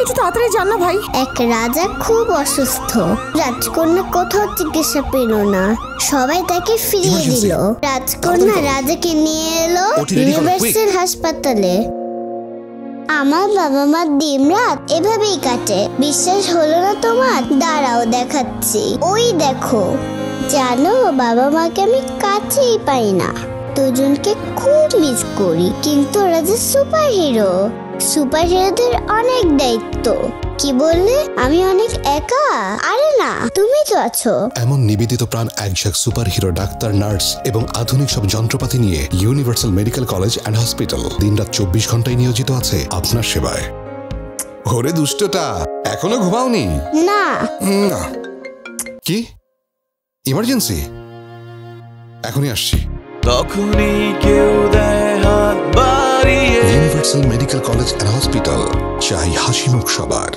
একটু তাড়াতাড়ি যান না ভাই। এক রাজা খুব অসুস্থ, রাজকন্যা কোথাও চিকিৎসা পেল না, সবাই তাকে ফিরিয়ে দিল। রাজকন্যা রাজাকে নিয়ে এলো ইউনিভার্সাল হাসপাতালে। আমার বাবা মা দিন রাত এভাবেই কাটে। বিশ্বাস হলো না তোমার? দাঁড়াও দেখাচ্ছি। ওই দেখো, জানো বাবা মাকে আমি কাছেই পাই না, দুজনকে খুব মিস করি। কিন্তু ওরা যে সুপার হিরো, সুপার হিরোদের অনেক দায়িত্ব। কি বললে? আমি অনেক একা? আরে না, তুমি তো আছো। এমন নিবেদিত প্রাণ একঝাঁক সুপার হিরো ডাক্তার, নার্স এবং আধুনিক সব যন্ত্রপাতি নিয়ে universal medical college and hospital দিনরাত 24 ঘন্টায় নিয়োজিত আছে আপনার সেবায়। ওরে দুষ্টটা, এখনো ঘুমাওনি? না। কি ইমার্জেন্সি? এখনই আসছি। তখনই কেউ দেয় হাত বাড়িয়ে। Universal medical college and hospital, চাই হাসি মুখ সবার।